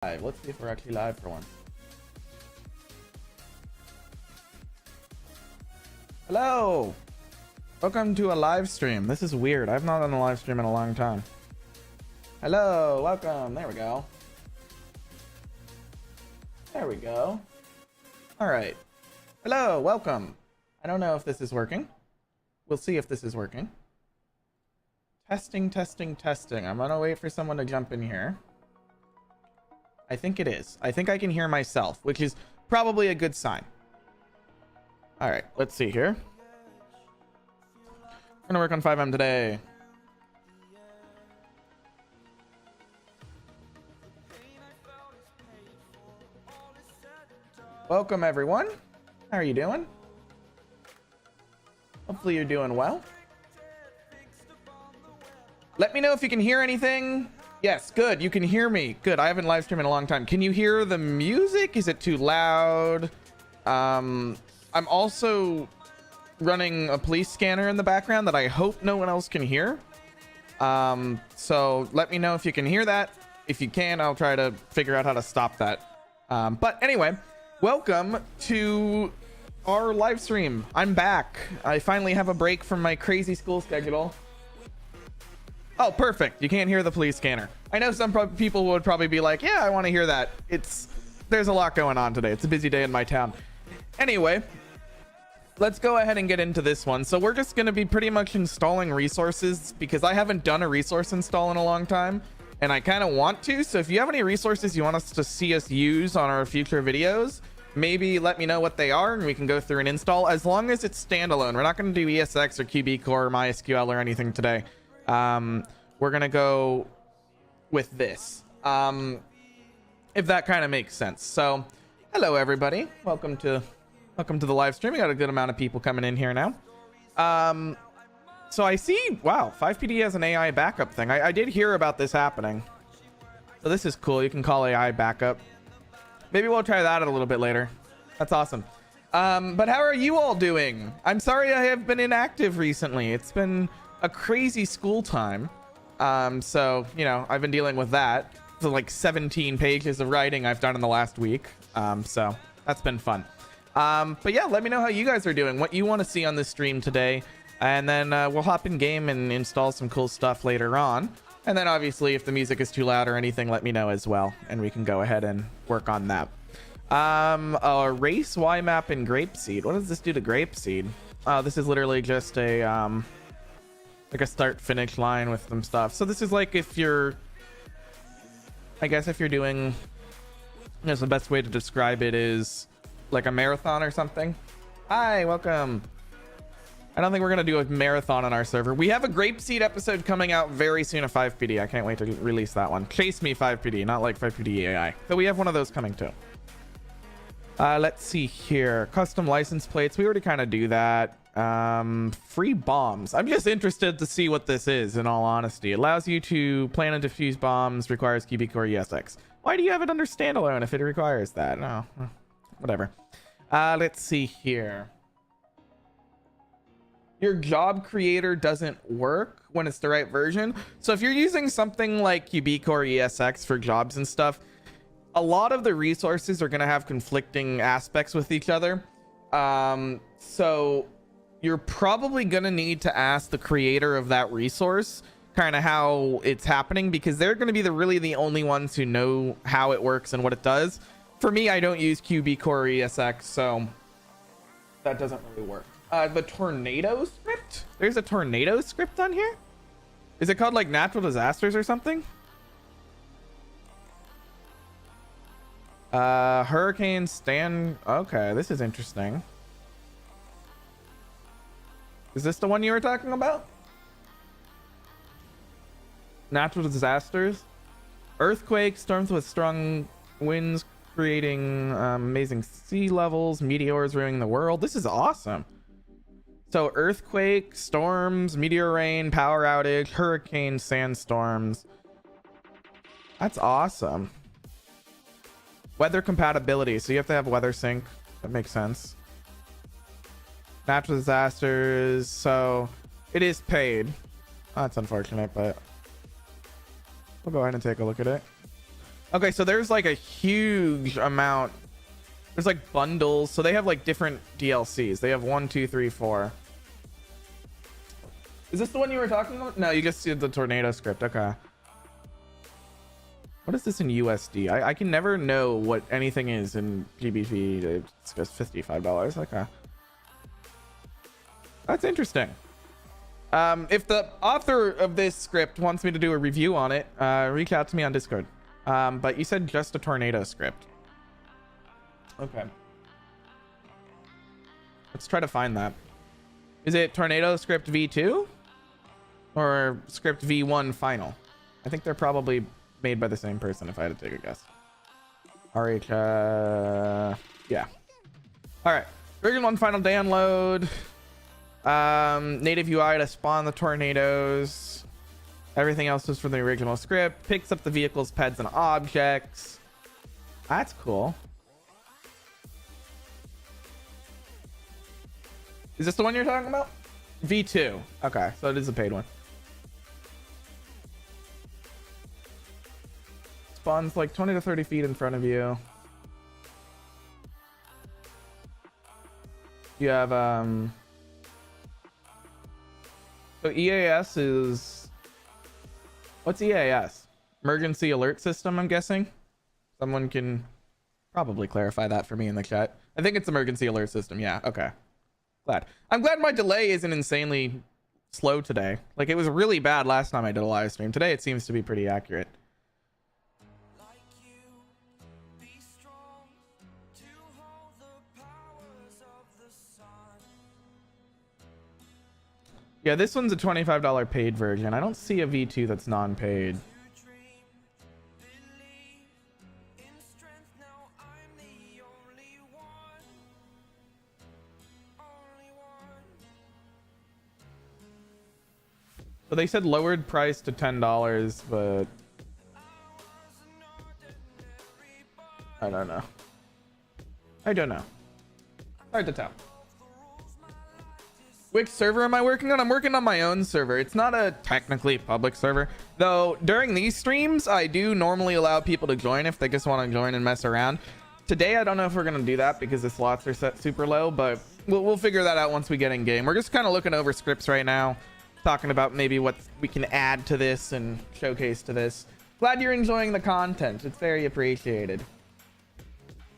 Live. Let's see if we're actually live for once. Hello! Welcome to a live stream. This is weird. I've not done a live stream in a long time. Hello, welcome. There we go. There we go. Alright. Hello, welcome. I don't know if this is working. We'll see if this is working. Testing, testing, testing. I'm gonna wait for someone to jump in here. I think it is. I think I can hear myself, which is probably a good sign. All right, let's see here. We're gonna work on FiveM today. Welcome, everyone. How are you doing? Hopefully you're doing well. Let me know if you can hear anything. Yes, good. You can hear me. Good. I haven't live streamed in a long time. Can you hear the music? Is it too loud? I'm also running a police scanner in the background that I hope no one else can hear. So let me know if you can hear that. If you can, I'll try to figure out how to stop that. But anyway, welcome to our live stream. I'm back. I finally have a break from my crazy school schedule. Oh, perfect. You can't hear the police scanner. I know some people would probably be like, yeah, I want to hear that. There's a lot going on today. It's a busy day in my town. Anyway, let's go ahead and get into this one. So we're just going to be pretty much installing resources because I haven't done a resource install in a long time and I kind of want to. So if you have any resources you want us to see us use on our future videos, maybe let me know what they are and we can go through and install as long as it's standalone. We're not going to do ESX or QB Core or MySQL or anything today. We're gonna go with this, if that kind of makes sense. So hello everybody, welcome to the live stream. We got a good amount of people coming in here now. So I see, wow, FivePD has an AI backup thing. I did hear about this happening, so this is cool. You can call AI backup. Maybe we'll try that a little bit later. That's awesome. But how are you all doing? I'm sorry I have been inactive recently. It's been a crazy school time. So, you know, I've been dealing with that. So like 17 pages of writing I've done in the last week. So that's been fun. But yeah, let me know how you guys are doing, what you want to see on this stream today. And then we'll hop in game and install some cool stuff later on. And then obviously if the music is too loud or anything, let me know as well. And we can go ahead and work on that. A race Y map in Grapeseed. What does this do to Grapeseed? This is literally just a, like a start finish line with some stuff. So this is like if you're, I guess if you're doing, I guess the best way to describe it is like a marathon or something. Hi, welcome. I don't think we're gonna do a marathon on our server. We have a Grapeseed episode coming out very soon of FivePD. I can't wait to release that one. Chase me FivePD, not like FivePD AI. So we have one of those coming too. Let's see here. Custom license plates. We already kind of do that. Free bombs. I'm just interested to see what this is, in all honesty. It allows you to plan and defuse bombs, requires QB Core ESX. Why do you have it under standalone if it requires that? No, whatever. Let's see here. Your job creator doesn't work when it's the right version. So if you're using something like QB Core ESX for jobs and stuff, a lot of the resources are going to have conflicting aspects with each other. So you're probably going to need to ask the creator of that resource kind of how it's happening, because they're going to be really the only ones who know how it works and what it does. For me, I don't use QB Core ESX, so that doesn't really work. The tornado script? There's a tornado script on here? Is it called like natural disasters or something? Hurricane stand. Okay, this is interesting. Is this the one you were talking about? Natural disasters, earthquakes, storms with strong winds creating amazing sea levels, meteors ruining the world. This is awesome. So earthquake, storms, meteor rain, power outage, hurricane, sandstorms. That's awesome. Weather compatibility. So you have to have weather sync. That makes sense. Natural disasters. So it is paid. Oh, that's unfortunate, but we'll go ahead and take a look at it. Okay, so there's like a huge amount. There's like bundles. So they have like different DLCs. They have 1, 2, 3, 4. Is this the one you were talking about? No, you just see the tornado script. Okay. What is this in USD? I can never know what anything is in GBP. It's just $55. Okay. That's interesting. If the author of this script wants me to do a review on it, reach out to me on Discord. But you said just a tornado script. Okay. Let's try to find that. Is it tornado script V2 or script V1 final? I think they're probably made by the same person if I had to take a guess. Yeah. All right. Version 1 final download. Native UI to spawn the tornadoes. Everything else is from the original script. Picks up the vehicles, pads, and objects. That's cool. Is this the one you're talking about? V2. Okay, so it is a paid one. Spawns like 20 to 30 feet in front of you. You have so EAS is, what's EAS? Emergency alert system, I'm guessing. Someone can probably clarify that for me in the chat. I think it's emergency alert system. Yeah, okay. I'm glad my delay isn't insanely slow today. Like, it was really bad last time I did a live stream. Today it seems to be pretty accurate. Yeah, this one's a $25 paid version. I don't see a V2 that's non-paid. So they said lowered price to $10, but I don't know. Hard to tell. Which server am I working on? I'm working on my own server. It's not a technically public server, though. During these streams, I do normally allow people to join if they just want to join and mess around. Today, I don't know if we're going to do that because the slots are set super low, but we'll figure that out once we get in game. We're just kind of looking over scripts right now, talking about maybe what we can add to this and showcase to this. Glad you're enjoying the content. It's very appreciated.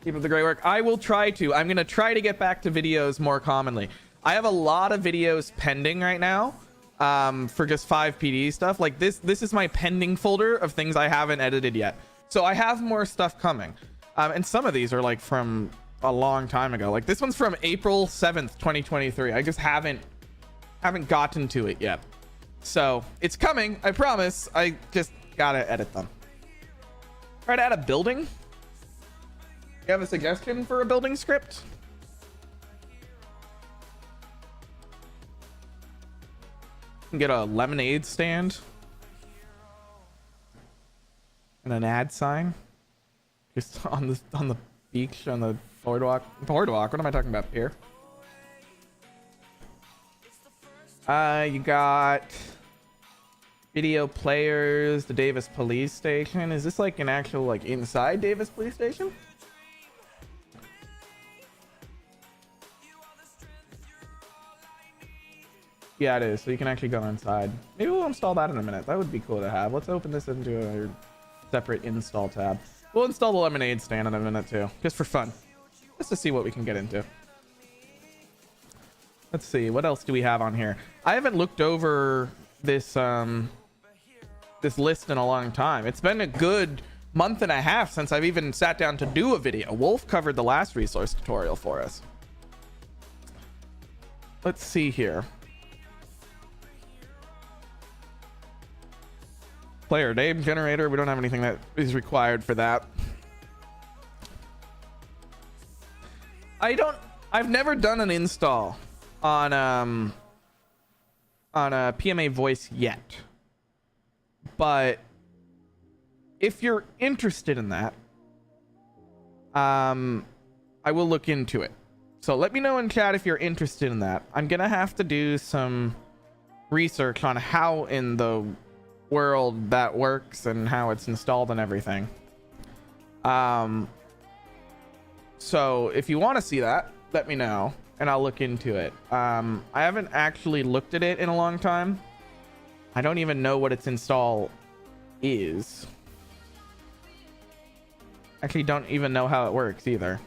Keep up the great work. I will try to. I'm going to try to get back to videos more commonly. I have a lot of videos pending right now for just 5PD stuff. Like this is my pending folder of things I haven't edited yet. So I have more stuff coming. And some of these are like from a long time ago. Like this one's from April 7th, 2023. I just haven't gotten to it yet. So it's coming, I promise. I just gotta edit them. Try to add a building. You have a suggestion for a building script? You can get a lemonade stand and an ad sign just on the beach, on the boardwalk. What am I talking about here? You got video players, the Davis police station. Is this like an actual like inside Davis police station? Yeah, it is. So you can actually go inside. Maybe we'll install that in a minute. That would be cool to have. Let's open this into a separate install tab. We'll install the lemonade stand in a minute too, just for fun, just to see what we can get into. Let's see, what else do we have on here? I haven't looked over this this list in a long time. It's been a good month and a half since I've even sat down to do a video. Wolf covered the last resource tutorial for us. Let's see here. Player name generator. We don't have anything that is required for that. I've never done an install on a PMA voice yet, but if you're interested in that, I will look into it. So let me know in chat if you're interested in that. I'm gonna have to do some research on how in the world that works and how it's installed and everything. So if you want to see that, let me know and I'll look into it. I haven't actually looked at it in a long time. I don't even know what its install is. Actually don't even know how it works either.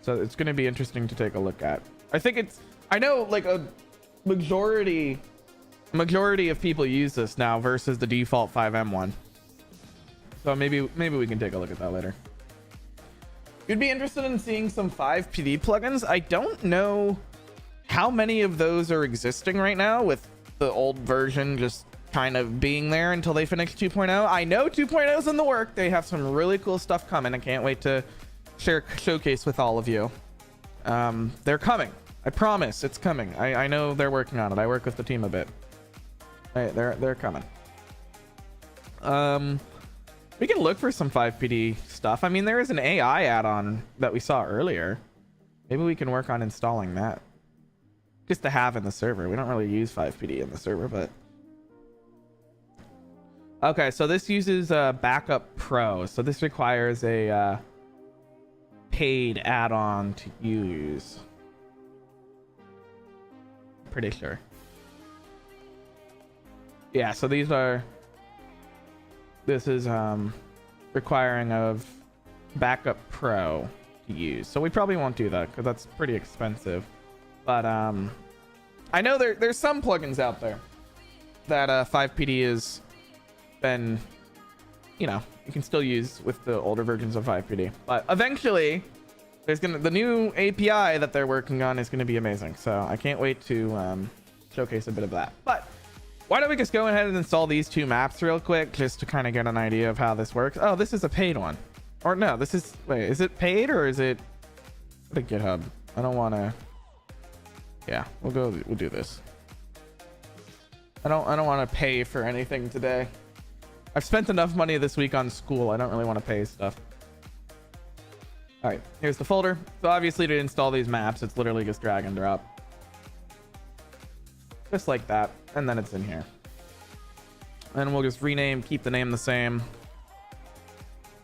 So it's going to be interesting to take a look at. I know like a majority of people use this now versus the default FiveM one. So maybe we can take a look at that later. You'd be interested in seeing some 5PD plugins. I don't know how many of those are existing right now, with the old version just kind of being there until they finish 2.0. I know 2.0 is in the work. They have some really cool stuff coming. I can't wait to showcase with all of you. They're coming. I promise it's coming. I know they're working on it. I work with the team a bit. Hey, they're coming. We can look for some 5PD stuff. I mean, there is an AI add-on that we saw earlier. Maybe we can work on installing that just to have in the server. We don't really use 5PD in the server, but okay. So this uses Backup Pro. So this requires a paid add-on to use. Pretty sure. Yeah. So this is requiring of Backup Pro to use, so we probably won't do that because that's pretty expensive. But I know there's some plugins out there that 5PD has been, you can still use with the older versions of 5PD, but eventually the new API that they're working on is going to be amazing, so I can't wait to showcase a bit of that. But why don't we just go ahead and install these two maps real quick just to kind of get an idea of how this works. Oh, this is a paid one. Or no, wait, is it paid or is it the GitHub? I don't want to. Yeah, we'll do this. I don't want to pay for anything today. I've spent enough money this week on school. I don't really want to pay stuff. All right, here's the folder. So obviously to install these maps, it's literally just drag and drop. Just like that, and then it's in here. And we'll just keep the name the same.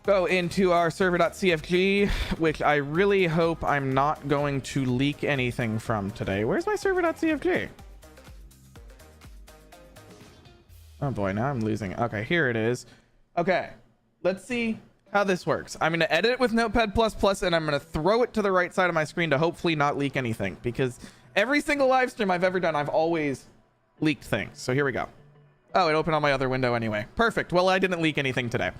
Go into our server.cfg, which I really hope I'm not going to leak anything from today. Where's my server.cfg? Oh boy, now I'm losing it. Okay, here it is. Okay, let's see how this works. I'm going to edit it with Notepad++, and I'm going to throw it to the right side of my screen to hopefully not leak anything, because every single live stream I've ever done, I've always leaked things. So here we go. Oh, it opened on my other window anyway. Perfect. Well, I didn't leak anything today.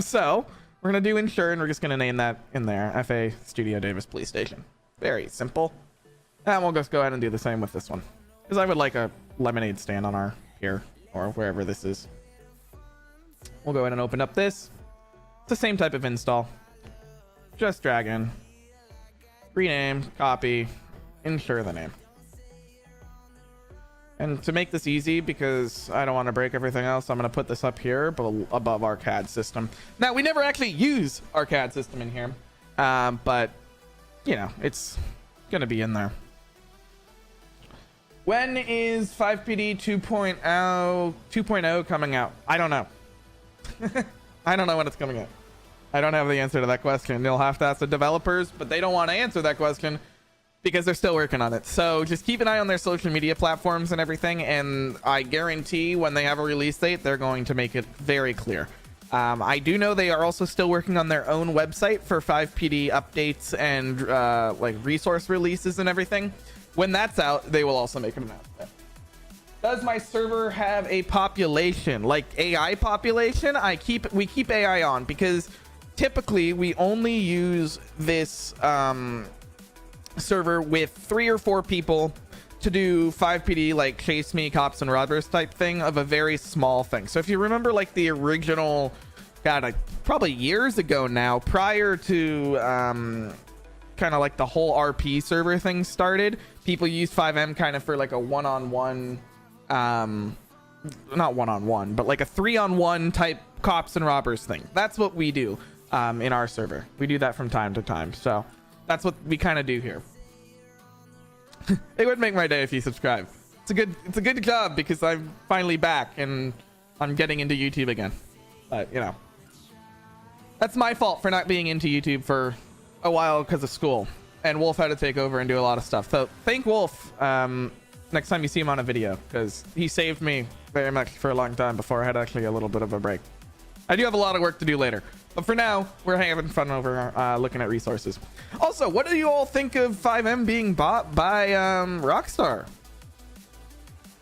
So we're going to do ensure, and we're just going to name that in there. FA Studio Davis Police Station. Very simple. And we'll just go ahead and do the same with this one, because I would like a lemonade stand on our here or wherever this is. We'll go ahead and open up this. It's the same type of install. Just drag in, rename, copy, ensure the name. And to make this easy, because I don't want to break everything else, I'm going to put this up here above our CAD system. Now, we never actually use our CAD system in here, but, it's going to be in there. When is 5PD 2.0 coming out? I don't know. I don't know when it's coming out. I don't have the answer to that question. You'll have to ask the developers, but they don't want to answer that question because they're still working on it. So just keep an eye on their social media platforms and everything, and I guarantee when they have a release date, they're going to make it very clear. I do know they are also still working on their own website for 5PD updates and like resource releases and everything. When that's out, they will also make an announcement. Does my server have a population, like AI population? We keep AI on because typically we only use this server with 3 or 4 people to do 5PD, like chase me, cops and robbers type thing of a very small thing. So if you remember like the original, probably years ago now, prior to kind of like the whole RP server thing started, people used FiveM kind of for like a one-on-one, not one-on-one, but like a 3-on-1 type cops and robbers thing. That's what we do in our server. We do that from time to time. So that's what we kind of do here. It would make my day if you subscribe. It's a good job because I'm finally back and I'm getting into YouTube again. But That's my fault for not being into YouTube for a while because of school. And Wolf had to take over and do a lot of stuff. So thank Wolf next time you see him on a video, because he saved me very much for a long time before I had actually a little bit of a break. I do have a lot of work to do later, but for now, we're having fun over looking at resources. Also, what do you all think of FiveM being bought by Rockstar?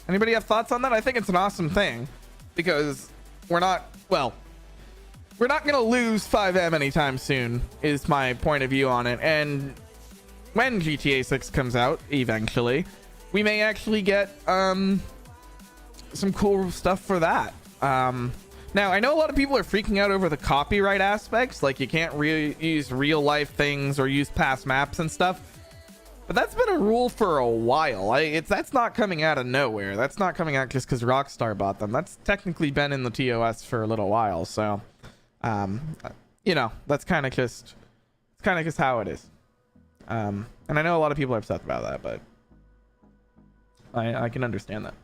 Anybody have thoughts on that? I think it's an awesome thing, because we're not going to lose FiveM anytime soon, is my point of view on it. And when GTA 6 comes out, eventually, we may actually get some cool stuff for that. Now, I know a lot of people are freaking out over the copyright aspects, like you can't use real life things or use past maps and stuff. But that's been a rule for a while. That's not coming out of nowhere. That's not coming out just because Rockstar bought them. That's technically been in the TOS for a little while. So, you know, that's kind of just how it is. And I know a lot of people are upset about that, but I can understand that.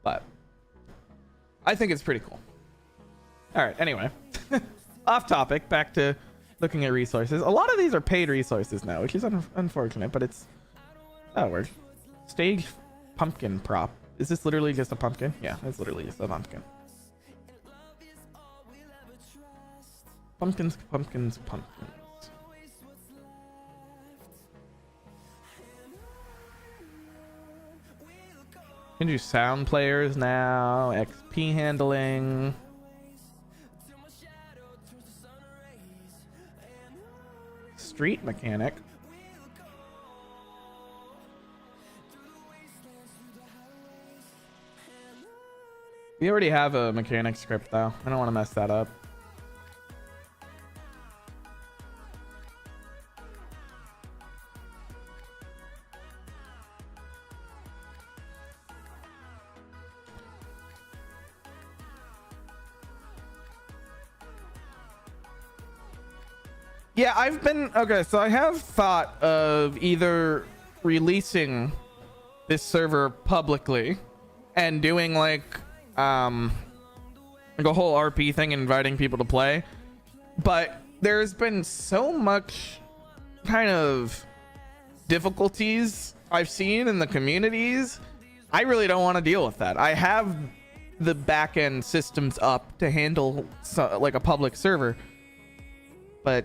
But I think it's pretty cool. All right, anyway, off topic, back to looking at resources. A lot of these are paid resources now, which is unfortunate, but it's that works. Stage pumpkin prop. Is this literally just a pumpkin? Yeah, it's literally just a pumpkin. Pumpkins, pumpkins, pumpkins. Can do sound players now, XP handling. Street mechanic. We already have a mechanic script though. I don't want to mess that up. Yeah, I've been okay, so I have thought of either releasing this server publicly and doing like a whole RP thing and inviting people to play, but there's been so much kind of difficulties I've seen in the communities. I really don't want to deal with that. I have the back-end systems up to handle like a public server, but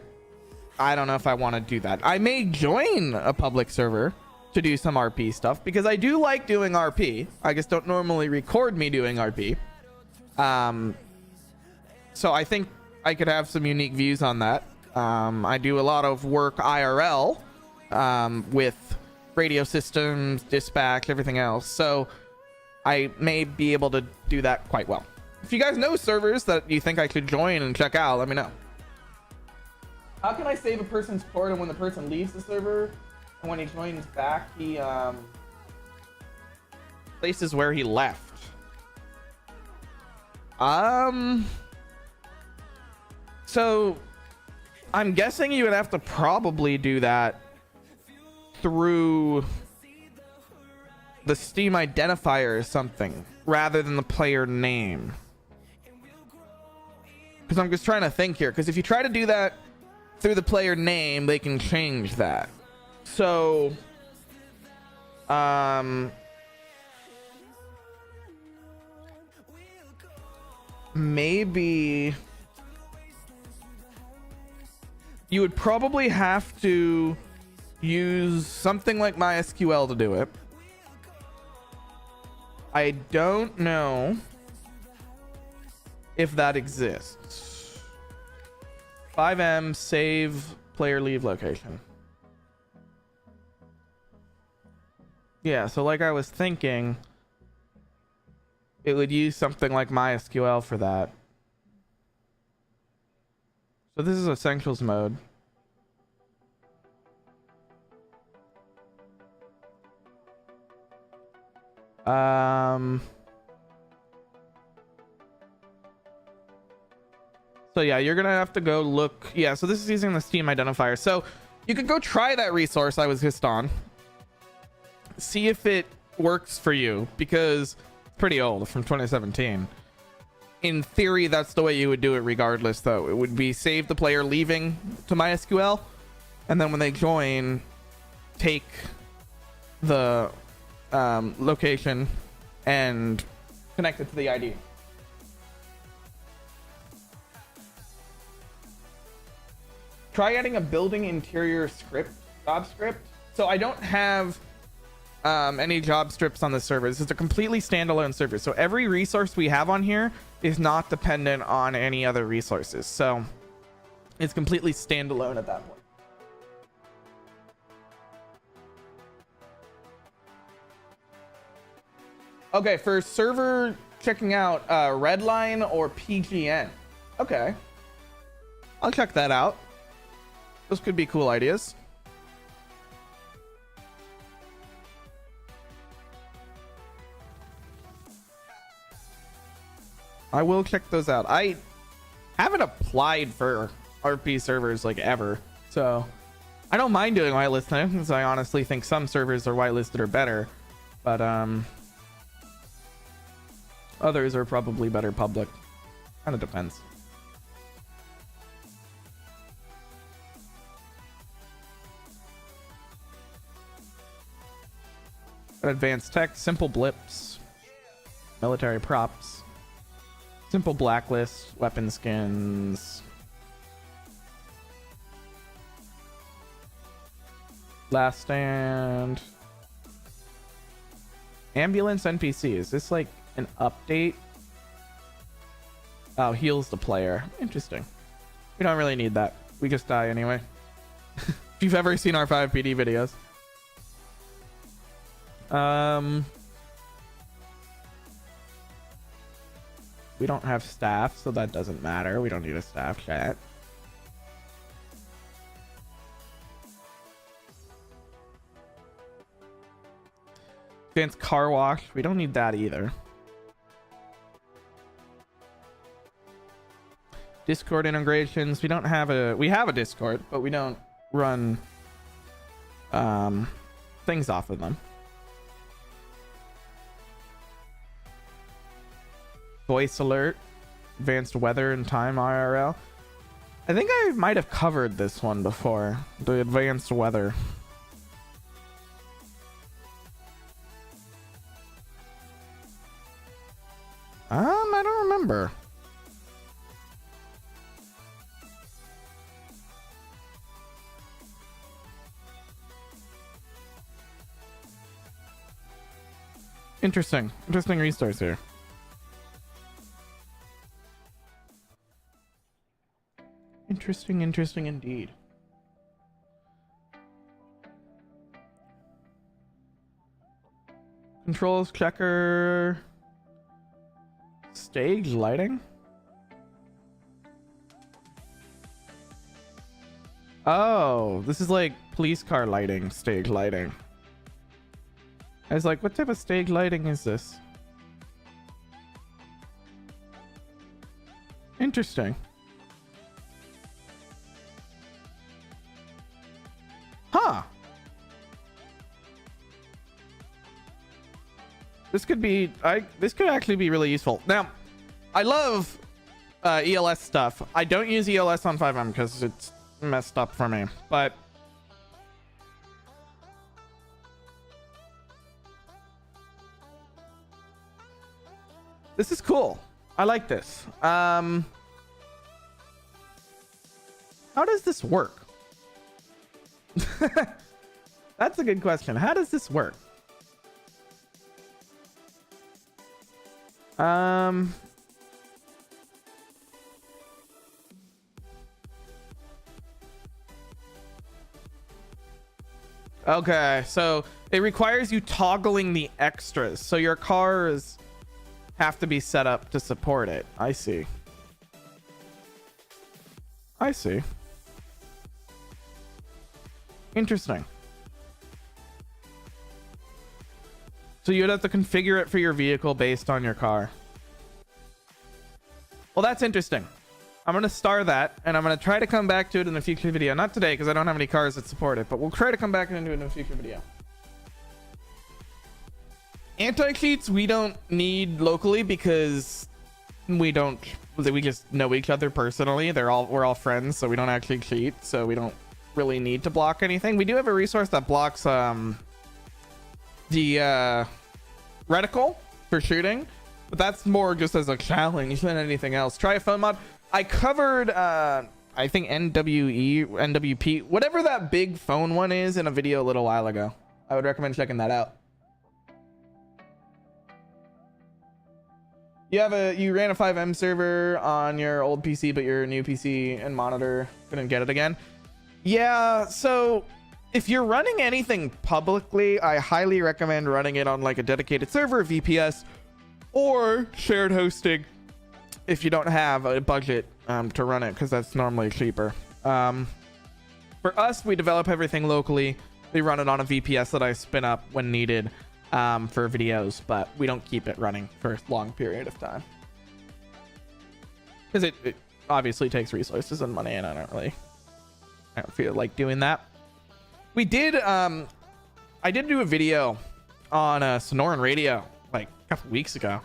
I don't know if I want to do that. I may join a public server to do some RP stuff because I do like doing RP. I just don't normally record me doing RP. So I think I could have some unique views on that. I do a lot of work IRL with radio systems, dispatch, everything else. So I may be able to do that quite well. If you guys know servers that you think I could join and check out, let me know. How can I save a person's port and when the person leaves the server and when he joins back, he places where he left? So I'm guessing you would have to probably do that through the Steam identifier or something rather than the player name. Because I'm just trying to think here, because if you try to do that through the player name, they can change that. So maybe you would probably have to use something like MySQL to do it. I don't know if that exists. FiveM save player leave location. Yeah, so like I was thinking, it would use something like MySQL for that. So this is Essentials mode. So yeah, you're gonna have to go look. Yeah, so this is using the Steam identifier. So you could go try that resource I was just on. See if it works for you, because it's pretty old, from 2017. in theory, that's the way you would do it regardless, though. It would be save the player leaving to MySQL, and then when they join, take the location and connect it to the ID. Try adding a building interior script, job script. So I don't have any job scripts on the server. This is a completely standalone server. So every resource we have on here is not dependent on any other resources. So it's completely standalone at that point. Okay, for server checking out Redline or PGN. Okay. I'll check that out. Those could be cool ideas. I will check those out. I haven't applied for RP servers like ever, so I don't mind doing whitelisting because I honestly think some servers are whitelisted are better, but others are probably better public. Kind of depends. Advanced tech, simple blips, military props, simple blacklist, weapon skins, last stand, ambulance NPC. Is this like an update? Oh, heals the player. Interesting. We don't really need that. We just die anyway. If you've ever seen our 5PD videos. We don't have staff, so that doesn't matter. We don't need a staff chat. Advanced car wash. We don't need that either. Discord integrations. We don't have a... We have a Discord, but we don't run things off of them. Voice alert, advanced weather and time IRL. I think I might have covered this one before. The advanced weather. I don't remember. Interesting resource here. Interesting indeed. Controls checker. Stage lighting. Oh, this is like police car lighting, stage lighting. I was like, what type of stage lighting is this? Interesting. Huh. This could be this could actually be really useful. Now, I love ELS stuff. I don't use ELS on FiveM because it's messed up for me, but this is cool. I like this. How does this work? That's a good question. How does this work? Okay, so it requires you toggling the extras, so your cars have to be set up to support it. I see. Interesting. So you'd have to configure it for your vehicle based on your car. Well, that's interesting. I'm going to star that, and I'm going to try to come back to it in a future video. Not today, because I don't have any cars that support it, but we'll try to come back and do it in a future video. Anti-cheats we don't need locally because we just know each other personally. We're all friends, so we don't actually cheat, so we don't really need to block anything. We do have a resource that blocks the reticle for shooting, but that's more just as a challenge than anything else. Try a phone mod. I covered I think NWP, whatever that big phone one is, in a video a little while ago. I would recommend checking that out. You ran a FiveM server on your old PC, but your new PC and monitor couldn't get it again. Yeah, so if you're running anything publicly, I highly recommend running it on like a dedicated server, VPS, or shared hosting if you don't have a budget to run it, because that's normally cheaper. For us, we develop everything locally. We run it on a VPS that I spin up when needed for videos, but we don't keep it running for a long period of time, because it obviously takes resources and money, and I don't feel like doing that. We did I did do a video on a Sonoran radio like a couple weeks ago,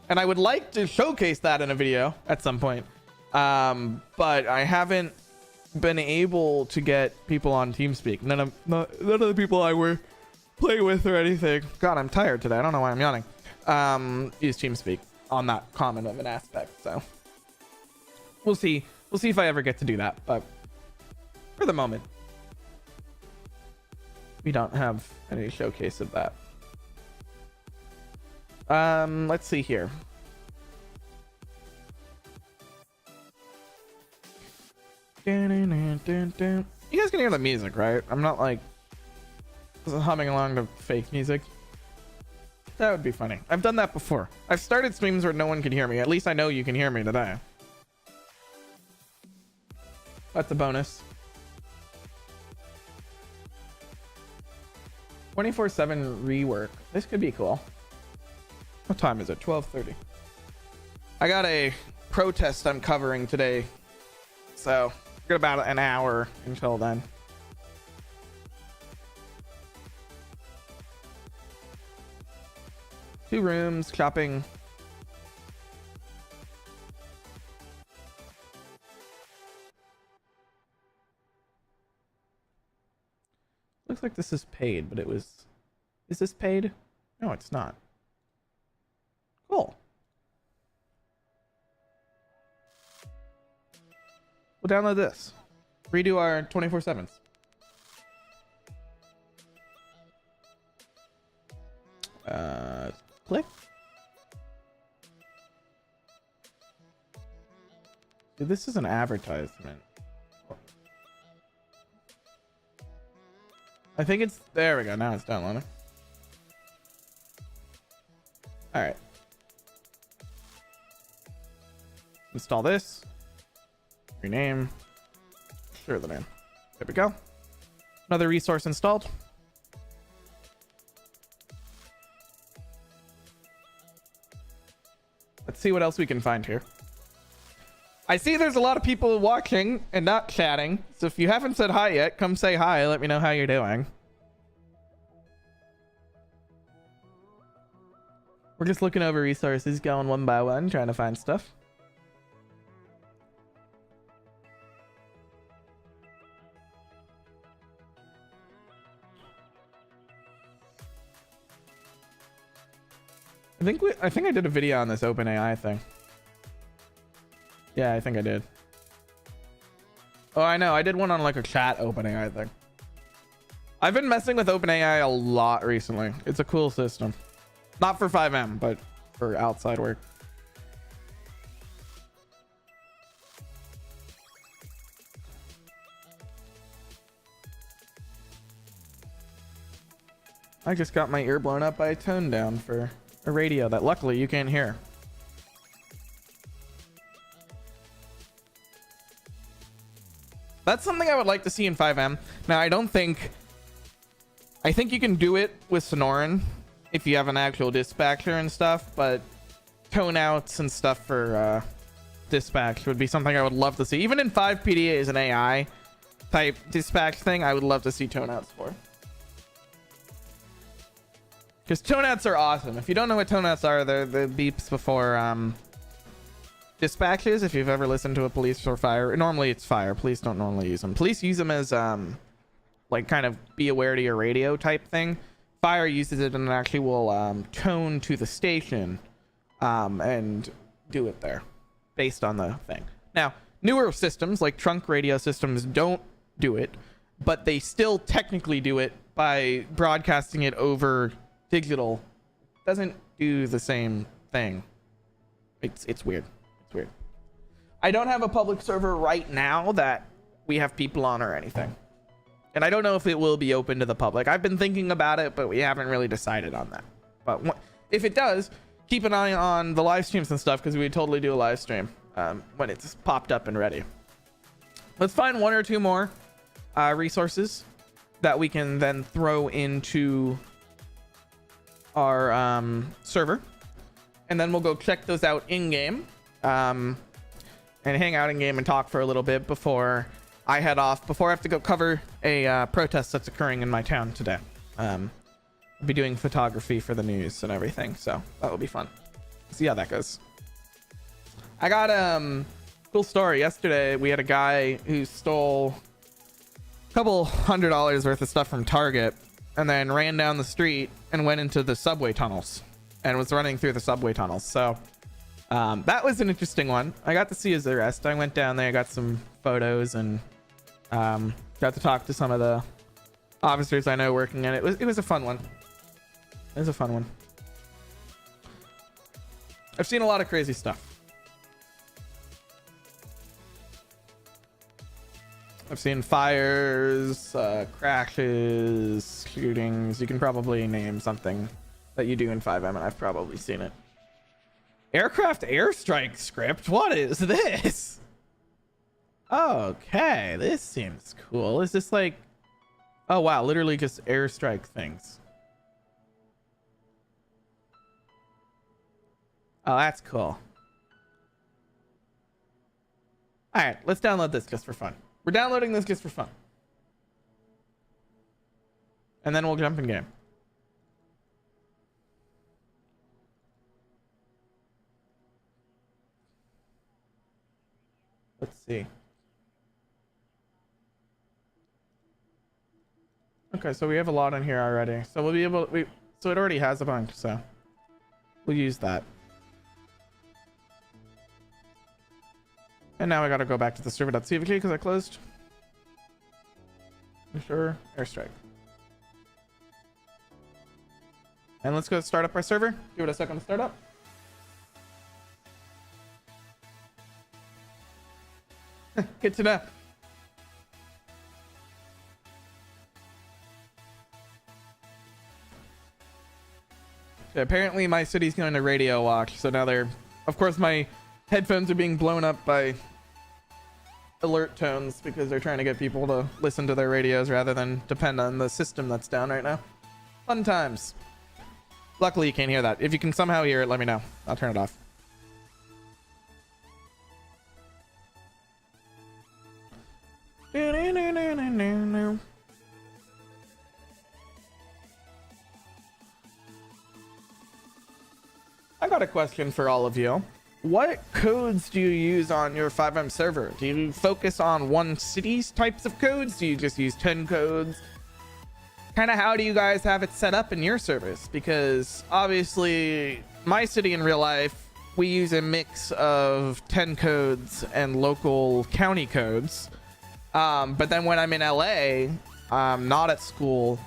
and I would like to showcase that in a video at some point, but I haven't been able to get people on TeamSpeak. None of the people I were playing with or anything. God, I'm tired today. I don't know why I'm yawning. Use TeamSpeak on that common of an aspect. So we'll see if I ever get to do that, but for the moment, we don't have any showcase of that. Let's see here. You guys can hear the music, right? I'm not like humming along to fake music. That would be funny. I've done that before. I've started streams where no one can hear me. At least I know you can hear me today. That's a bonus. 24/7 rework. This could be cool. What time is it? 12:30. I got a protest I'm covering today, so got about an hour until then. Two rooms, shopping. Looks like this is paid, but it was... Is this paid? No, it's not. Cool. We'll download this. Redo our 24/7s. Click. Dude, this is an advertisement. I think it's... There we go. Now it's downloading. All right. Install this. Rename. Sure the name. There we go. Another resource installed. Let's see what else we can find here. I see there's a lot of people watching and not chatting, so if you haven't said hi yet, come say hi. Let me know how you're doing. We're just looking over resources, going one by one, trying to find stuff. I think I did a video on this OpenAI thing. Yeah, I think I did. Oh, I know. I did one on like a chat OpenAI thing. I've been messing with OpenAI a lot recently. It's a cool system. Not for FiveM, but for outside work. I just got my ear blown up by a tone down for a radio that luckily you can't hear. That's something I would like to see in FiveM. Now, I think you can do it with Sonoran if you have an actual dispatcher and stuff, but tone outs and stuff for dispatch would be something I would love to see. Even in 5PDA as an AI type dispatch thing, I would love to see tone outs for. Because tone outs are awesome. If you don't know what tone outs are, they're the beeps before dispatches, if you've ever listened to a police or fire, normally it's fire. Police don't normally use them. Police use them as like kind of be aware to your radio type thing. Fire uses it and actually will tone to the station and do it there based on the thing. Now, newer systems like trunk radio systems don't do it, but they still technically do it by broadcasting it over digital. Doesn't do the same thing. It's weird. It's weird. I don't have a public server right now that we have people on or anything. And I don't know if it will be open to the public. I've been thinking about it, but we haven't really decided on that. But if it does, keep an eye on the live streams and stuff, because we would totally do a live stream when it's popped up and ready. Let's find one or two more resources that we can then throw into our server, and then we'll go check those out in game and hang out in game and talk for a little bit before I head off, before I have to go cover a protest that's occurring in my town today. I'll be doing photography for the news and everything, so that will be fun. See how that goes. I got cool story. Yesterday we had a guy who stole a couple $100 worth of stuff from Target and then ran down the street and went into the subway tunnels and was running through the subway tunnels. So that was an interesting one. I got to see his arrest. I went down there, got some photos, and got to talk to some of the officers I know working in it. It was a fun one. It was a fun one. I've seen a lot of crazy stuff. I've seen fires, crashes, shootings. You can probably name something that you do in FiveM, and I've probably seen it. Aircraft airstrike script? What is this? Okay, this seems cool. Is this like... Oh, wow, literally just airstrike things. Oh, that's cool. Alright, let's download this just for fun. We're downloading this just for fun. And then we'll jump in game. Let's see. Okay, so we have a lot in here already. So we'll be able to, so it already has a bunch, so we'll use that. And now I gotta go back to the server.cvk because I closed. Sure, airstrike. And let's go start up our server. Give it a second to start up. Good to know. Okay, apparently my city's going to radio watch, so now they're, of course my headphones are being blown up by alert tones because they're trying to get people to listen to their radios rather than depend on the system that's down right now. Fun times. Luckily you can't hear that. If you can somehow hear it, let me know. I'll turn it off. I got a question for all of you. What codes do you use on your FiveM server? Do you focus on one city's types of codes? Do you just use 10 codes? Kind of how do you guys have it set up in your service? Because obviously my city in real life, we use a mix of 10 codes and local county codes. But then when I'm in LA, not at school,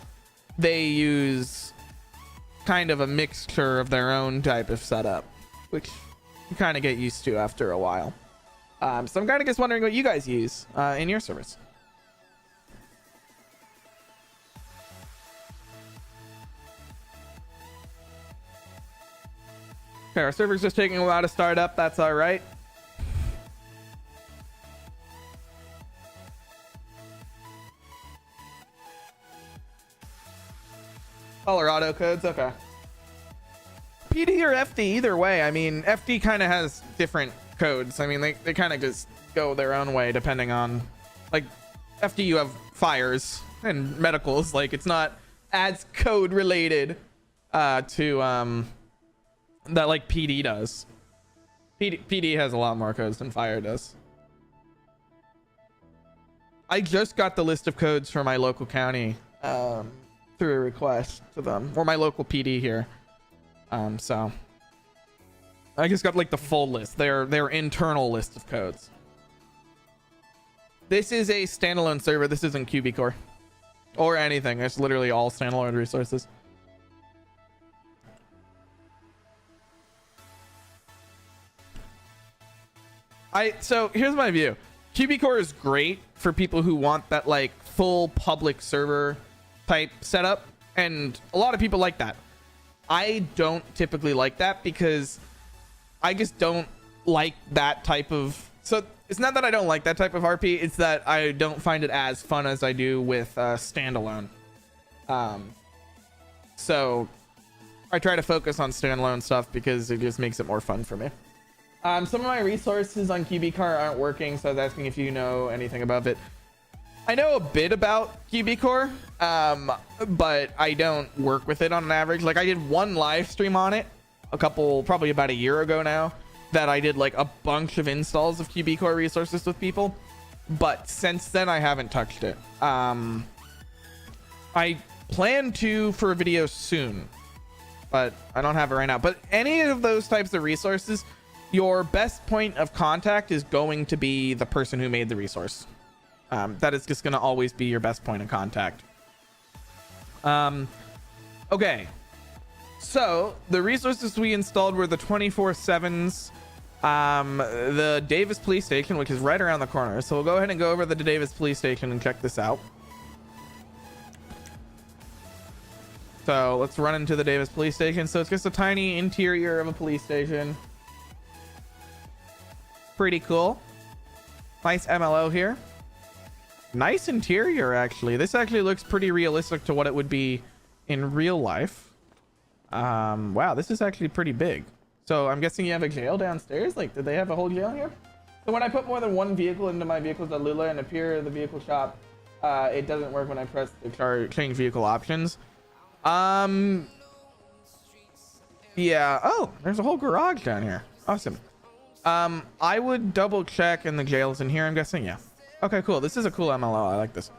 they use kind of a mixture of their own type of setup, which you kind of get used to after a while. So I'm kind of just wondering what you guys use in your service. Okay, our server's just taking a while to start up. That's all right. Colorado codes, okay. PD or FD, either way. I mean, FD kind of has different codes. I mean, they kind of just go their own way depending on, like, FD you have fires and medicals. Like, it's not as code related to that like PD does. PD has a lot more codes than Fire does. I just got the list of codes for my local county through a request to them, or my local PD here. So I just got like the full list, their internal list of codes. This is a standalone server. This isn't QB Core or anything. It's literally all standalone resources. So here's my view. QB Core is great for people who want that like full public server type setup, and a lot of people like that. I don't typically like that because I just don't like that type of, so it's not that I don't like that type of RP, it's that I don't find it as fun as I do with standalone. So I try to focus on standalone stuff because it just makes it more fun for me. Some of my resources on QB Core aren't working, so I was asking if you know anything about it. I know a bit about QB Core, but I don't work with it on an average. Like I did one live stream on it probably about a year ago now, that I did like a bunch of installs of QB Core resources with people, but since then I haven't touched it. I plan to for a video soon, but I don't have it right now. But any of those types of resources, your best point of contact is going to be the person who made the resource. That is just going to always be your best point of contact. Okay. So the resources we installed were the 24/7s, the Davis Police Station, which is right around the corner. So we'll go ahead and go over to the Davis Police Station and check this out. So let's run into the Davis Police Station. So it's just a tiny interior of a police station. Pretty cool. Nice MLO here. Nice interior, actually. This actually looks pretty realistic to what it would be in real life. Wow, this is actually pretty big. So I'm guessing you have a jail downstairs. Like, did they have a whole jail here? So when I put more than one vehicle into my vehicles at Lula and appear the vehicle shop, it doesn't work when I press the change vehicle options. Yeah. Oh, there's a whole garage down here. Awesome. I would double check in the jails in here, I'm guessing. Yeah. Okay, cool. This is a cool MLO. I like this.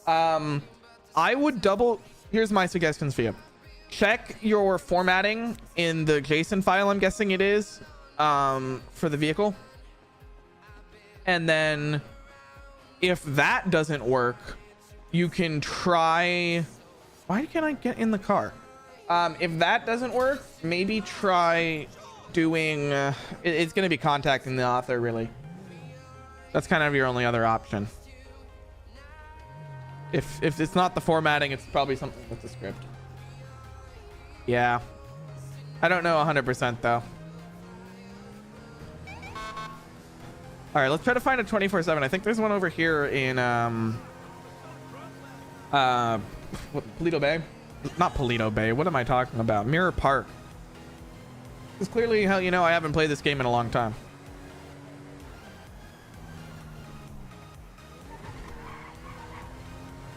I would here's my suggestions for you. Check your formatting in the JSON file, I'm guessing it is, for the vehicle. And then if that doesn't work, you can try, why can't I get in the car? If that doesn't work, maybe try doing it's going to be contacting the author, really. That's kind of your only other option. If it's not the formatting, it's probably something with the script. Yeah, I don't know 100% though. All right, let's try to find a 24/7. I think there's one over here in Paleto Bay. Not Paleto Bay, what am I talking about? Mirror Park. Because clearly, hell, you know, I haven't played this game in a long time.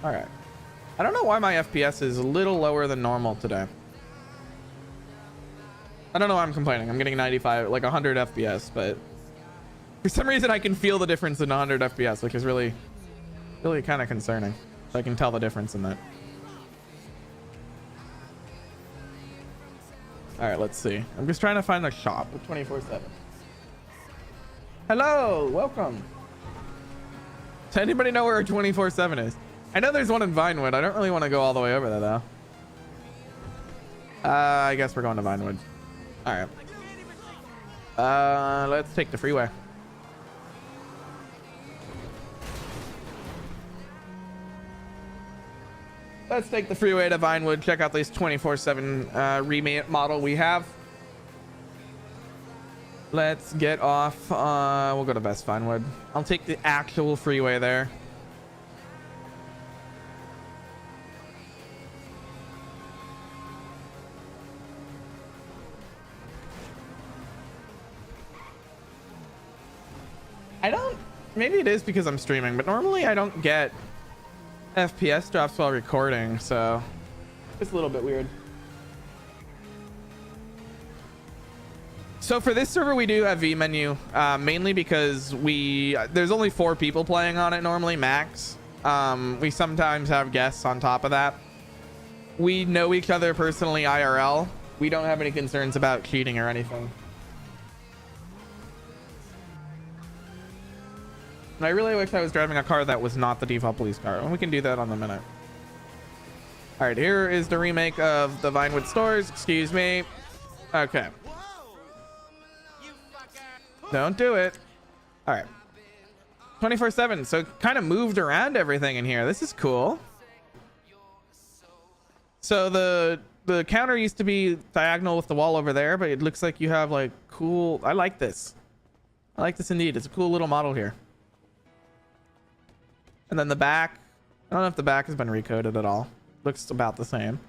All right. I don't know why my FPS is a little lower than normal today. I don't know why I'm complaining. I'm getting 95, like 100 FPS, but for some reason I can feel the difference in 100 FPS, which is really kind of concerning. So I can tell the difference in that. All right, let's see. I'm just trying to find the shop with 24/7. Hello, welcome. Does anybody know where a 24/7 is? I know there's one in Vinewood. I don't really want to go all the way over there though. I guess we're going to Vinewood. All right. Let's take the freeway. Let's take the freeway to Vinewood. Check out this 24/7 remake model we have. Let's get off. We'll go to West Vinewood. I'll take the actual freeway there. Maybe it is because I'm streaming, but normally I don't get FPS drops while recording, so it's a little bit weird. So for this server, we do have vMenu, mainly because there's only 4 people playing on it normally, max. We sometimes have guests on top of that. We know each other personally IRL. We don't have any concerns about cheating or anything. And I really wish I was driving a car that was not the default police car. And we can do that on the minute. All right, here is the remake of the Vinewood stores. Excuse me. Okay. Don't do it. All right. 24/7. So kind of moved around everything in here. This is cool. So the counter used to be diagonal with the wall over there, but it looks like you have like cool. I like this. I like this indeed. It's a cool little model here. And then the back. I don't know if the back has been recoded at all. Looks about the same.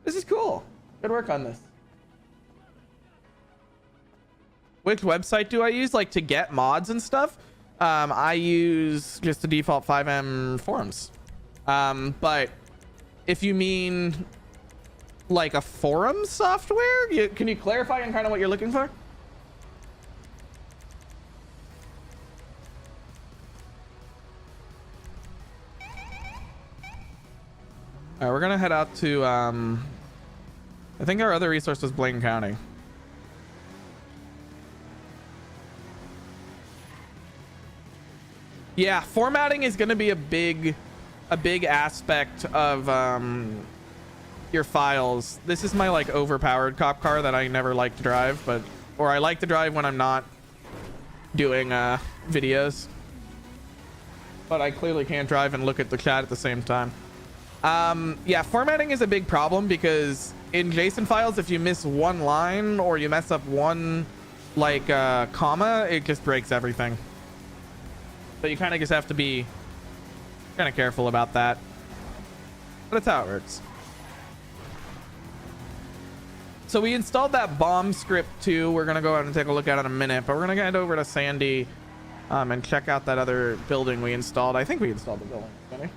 This is cool. Good work on this. Which website do I use, like, to get mods and stuff? I use just the default FiveM forums. But if you mean like a forum software, can you clarify on kind of what you're looking for? All right, we're gonna head out to I think our other resource was Blaine County. Yeah, formatting is gonna be a big aspect of your files. This is my like overpowered cop car that I never like to drive, or I like to drive when I'm not doing videos. But I clearly can't drive and look at the chat at the same time. Yeah, formatting is a big problem because in JSON files, if you miss one line or you mess up one like comma, it just breaks everything. So you kind of just have to be kind of careful about that. But that's how it works. So we installed that bomb script too. We're gonna go out and take a look at it in a minute, but we're gonna head over to Sandy and check out that other building we installed. I think we installed the building. Didn't we?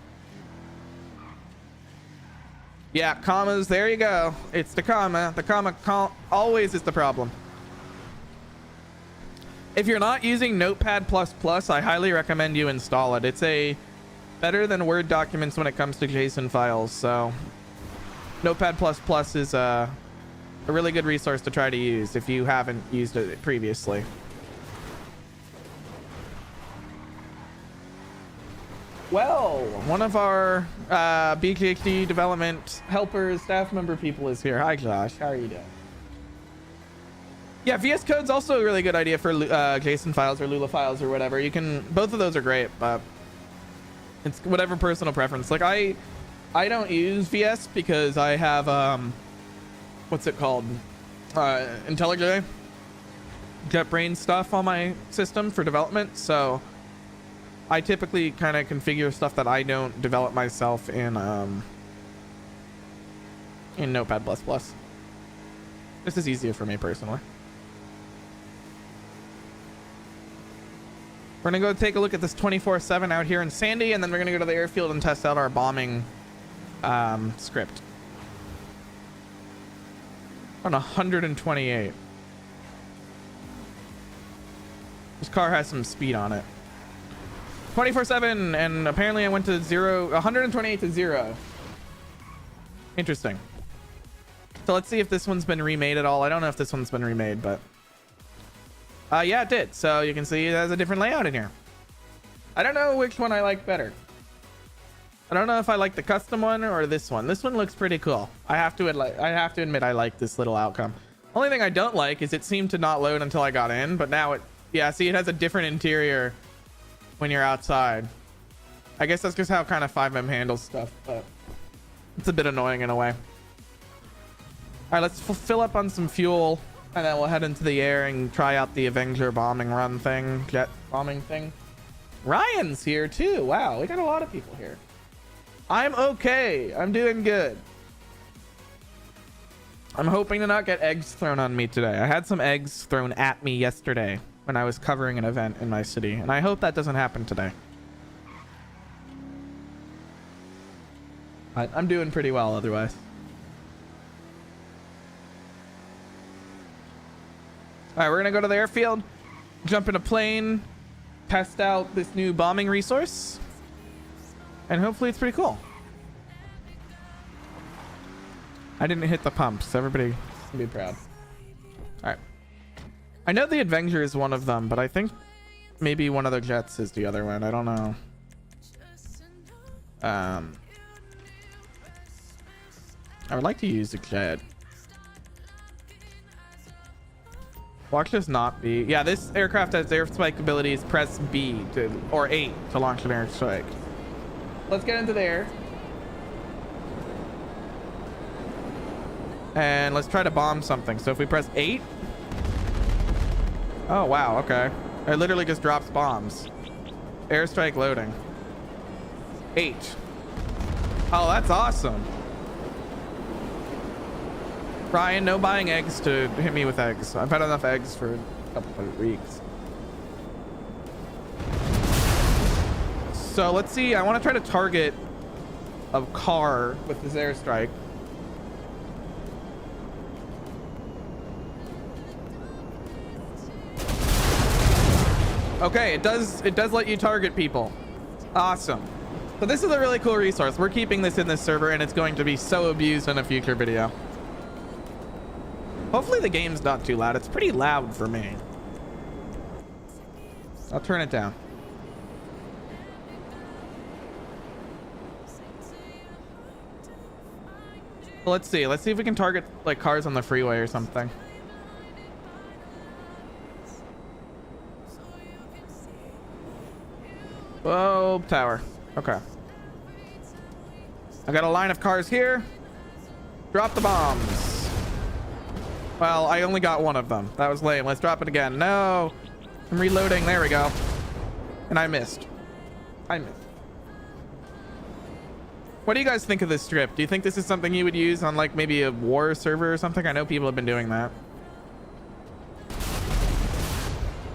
Yeah, commas. There you go. It's the comma. The comma always is the problem. If you're not using Notepad++, I highly recommend you install it. It's better than Word documents when it comes to JSON files. So Notepad++ is a really good resource to try to use if you haven't used it previously. Well, one of our BGHDDevelopment helpers, staff member people is here. Hi, Josh. How are you doing? Yeah, VS Code's also a really good idea for JSON files or Lua files or whatever. You can, both of those are great, but it's whatever personal preference. Like I don't use VS because I have what's it called? IntelliJ JetBrains stuff on my system for development. So I typically kind of configure stuff that I don't develop myself in Notepad++. This is easier for me personally. We're gonna go take a look at this 24/7 out here in Sandy, and then we're gonna go to the airfield and test out our bombing script. On 128. This car has some speed on it. 24/7, and apparently I went to 128 to 0. Interesting. So let's see if this one's been remade at all. I don't know if this one's been remade, but yeah, it did. So you can see it has a different layout in here. I don't know which one I like better. I don't know if I like the custom one or this one. This one looks pretty cool. I have to admit I like this little outcome. Only thing I don't like is it seemed to not load until I got in, but now yeah, see, it has a different interior when you're outside. I guess that's just how kind of FiveM handles stuff, but it's a bit annoying in a way. All right, let's fill up on some fuel, and then we'll head into the air and try out the Avenger bombing run thing, jet bombing thing. Ryan's here too. Wow, we got a lot of people here. I'm okay. I'm doing good. I'm hoping to not get eggs thrown on me today. I had some eggs thrown at me yesterday when I was covering an event in my city, and I hope that doesn't happen today. But I'm doing pretty well otherwise. All right, we're gonna go to the airfield, jump in a plane, test out this new bombing resource, and hopefully it's pretty cool. I didn't hit the pumps. Everybody can be proud. All right. I know the Avenger is one of them, but I think maybe one of the jets is the other one. I don't know. I would like to use the jet. Watch this not be. Yeah, this aircraft has airstrike abilities. Press B or 8 to launch an airstrike. Let's get into the air. And let's try to bomb something. So if we press 8. Oh, wow. Okay. It literally just drops bombs. Airstrike loading. 8. Oh, that's awesome. Ryan, no buying eggs to hit me with eggs. I've had enough eggs for a couple of weeks. So let's see. I want to try to target a car with this airstrike. Okay, it does let you target people. Awesome. So this is a really cool resource. We're keeping this in this server, and it's going to be so abused in a future video. Hopefully the game's not too loud. It's pretty loud for me. I'll turn it down. Well, let's see. Let's see if we can target like cars on the freeway or something. Whoa, tower. Okay. I got a line of cars here. Drop the bombs. Well, I only got one of them. That was lame. Let's drop it again. No. I'm reloading. There we go. And I missed. What do you guys think of this strip? Do you think this is something you would use on like maybe a war server or something? I know people have been doing that.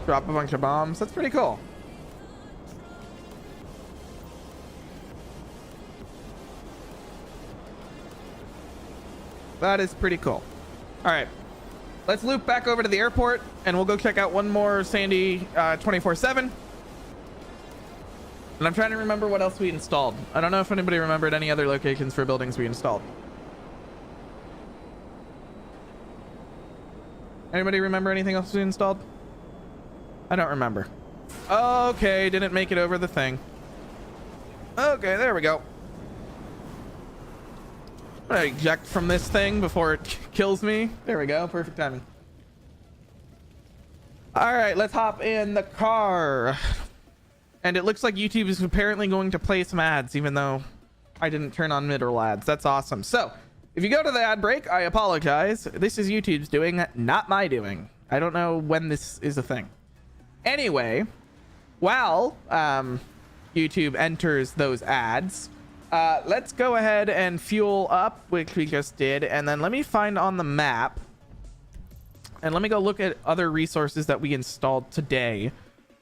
Drop a bunch of bombs. That's pretty cool. That is pretty cool. All right. Let's loop back over to the airport and we'll go check out one more Sandy 24/7. And I'm trying to remember what else we installed. I don't know if anybody remembered any other locations for buildings we installed. Anybody remember anything else we installed? I don't remember. Okay, didn't make it over the thing. Okay, there we go. I'm gonna eject from this thing before it kills me. There we go. Perfect timing. All right, let's hop in the car. And it looks like YouTube is apparently going to play some ads, even though I didn't turn on mid-roll ads. That's awesome. So if you go to the ad break, I apologize. This is YouTube's doing, not my doing. I don't know when this is a thing. Anyway, while YouTube enters those ads, let's go ahead and fuel up, which we just did, and then let me find on the map and let me go look at other resources that we installed today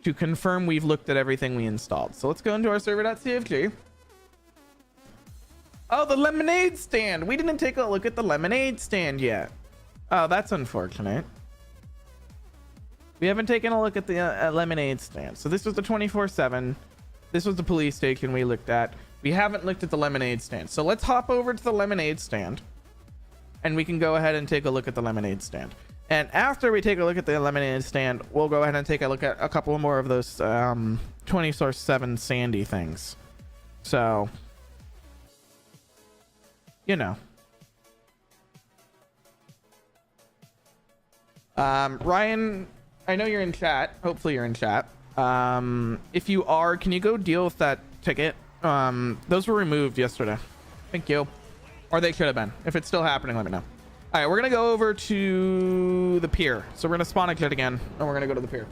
to confirm we've looked at everything we installed. So let's go into our server.cfg. Oh, the lemonade stand. We didn't take a look at the lemonade stand yet. Oh, that's unfortunate. We haven't taken a look at the lemonade stand. So this was the 24/7. This was the police station we looked at. We haven't looked at the lemonade stand. So let's hop over to the lemonade stand and we can go ahead and take a look at the lemonade stand. And after we take a look at the lemonade stand, we'll go ahead and take a look at a couple more of those 24/7 Sandy things. So, you know. Ryan, I know you're in chat. Hopefully you're in chat. If you are, can you go deal with that ticket? Those were removed yesterday. Thank you. Or they should have been. If it's still happening, let me know. All right, we're gonna go over to the pier. So we're gonna spawn a jet again, and we're gonna go to the pier.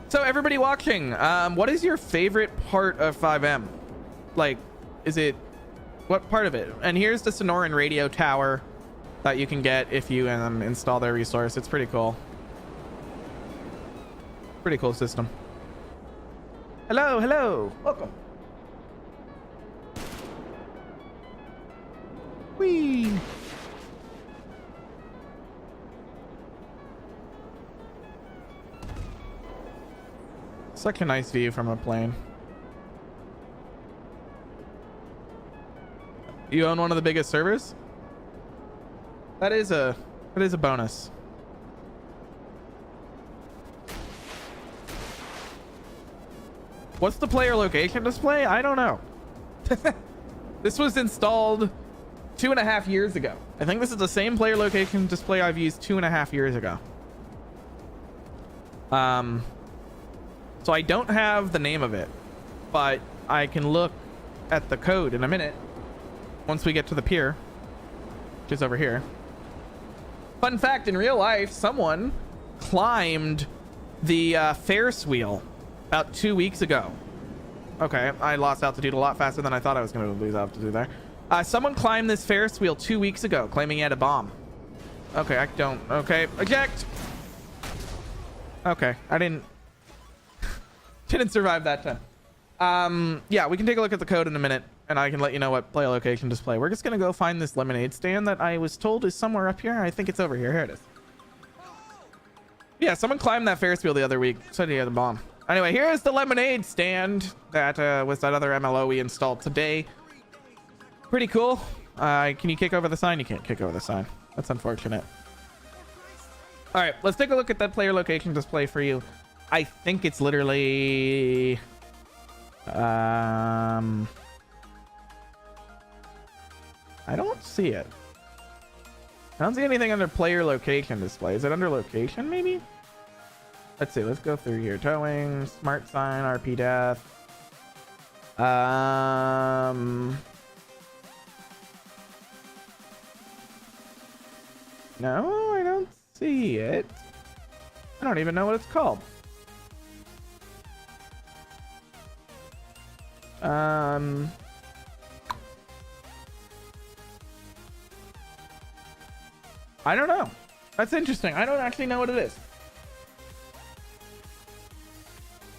So everybody watching, what is your favorite part of FiveM? Like, is it, what part of it? And here's the Sonoran radio tower that you can get if you install their resource. It's pretty cool. Pretty cool system. Hello, welcome. Whee! Such a nice view from a plane. You own one of the biggest servers? That is a bonus. What's the player location display? I don't know. This was installed 2.5 years ago. I think this is the same player location display I've used 2.5 years ago. So I don't have the name of it, but I can look at the code in a minute once we get to the pier, which is over here. Fun fact, in real life, someone climbed the Ferris wheel about 2 weeks ago. Okay, I lost altitude a lot faster than I thought I was going to lose altitude there. Someone climbed this Ferris wheel 2 weeks ago, claiming he had a bomb. Okay, I don't. Okay, eject. Okay, I didn't survive that time. Yeah, we can take a look at the code in a minute, and I can let you know what player location display. We're just going to go find this lemonade stand that I was told is somewhere up here. I think it's over here. Here it is. Yeah, someone climbed that Ferris wheel the other week. Said he had a bomb. Anyway, here's the lemonade stand that was that other MLO we installed today. Pretty cool. Can you kick over the sign? You can't kick over the sign. That's unfortunate. All right, let's take a look at that player location display for you. I think it's literally... I don't see it. I don't see anything under player location display. Is it under location, maybe? Let's see. Let's go through here. Towing, smart sign, RP death. No, I don't see it. I don't even know what it's called. I don't know. That's interesting. I don't actually know what it is.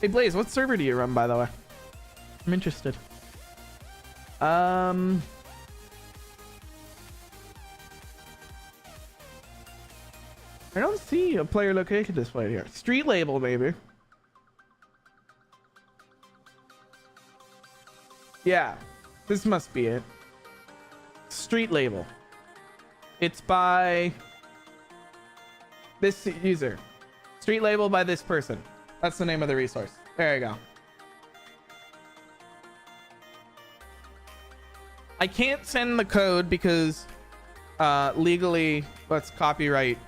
Hey Blaze, what server do you run, by the way? I'm interested. I don't see a player location display here. Street label, maybe. Yeah, this must be it. Street label. It's by this user. Street label by this person. That's the name of the resource. There you go. I can't send the code because legally that's copyright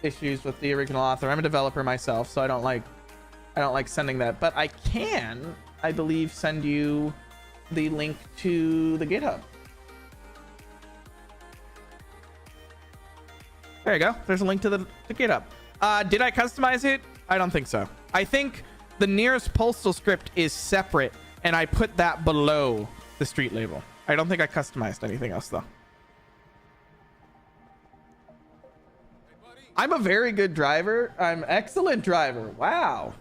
issues with the original author. I'm a developer myself, so I don't like sending that, but I can, I believe, send you the link to the GitHub. There you go. There's a link to the GitHub. Did I customize it? I don't think so. I think the nearest postal script is separate, and I put that below the street label. I don't think I customized anything else, though. I'm a very good driver. I'm excellent driver. Wow.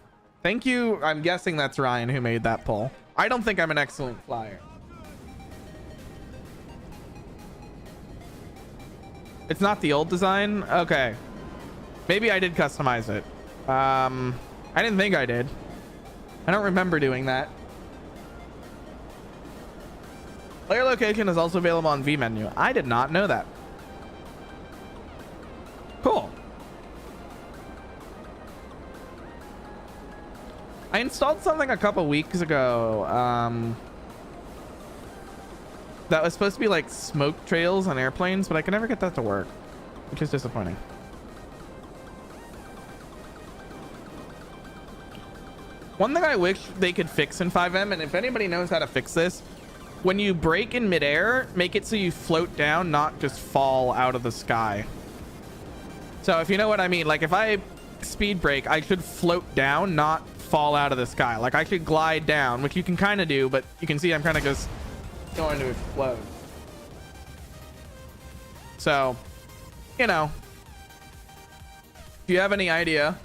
Thank you. I'm guessing that's Ryan who made that poll. I don't think I'm an excellent flyer. It's not the old design? Okay. Maybe I did customize it. I didn't think I did. I don't remember doing that. Player location is also available on vMenu. I did not know that. Cool. I installed something a couple weeks ago that was supposed to be like smoke trails on airplanes, but I could never get that to work, which is disappointing. One thing I wish they could fix in FiveM, and if anybody knows how to fix this, when you brake in midair, make it so you float down, not just fall out of the sky. So if you know what I mean, like if I speed brake, I should float down, not fall out of the sky. Like I should glide down, which you can kind of do, but you can see I'm kind of just going to explode. So, you know, if you have any idea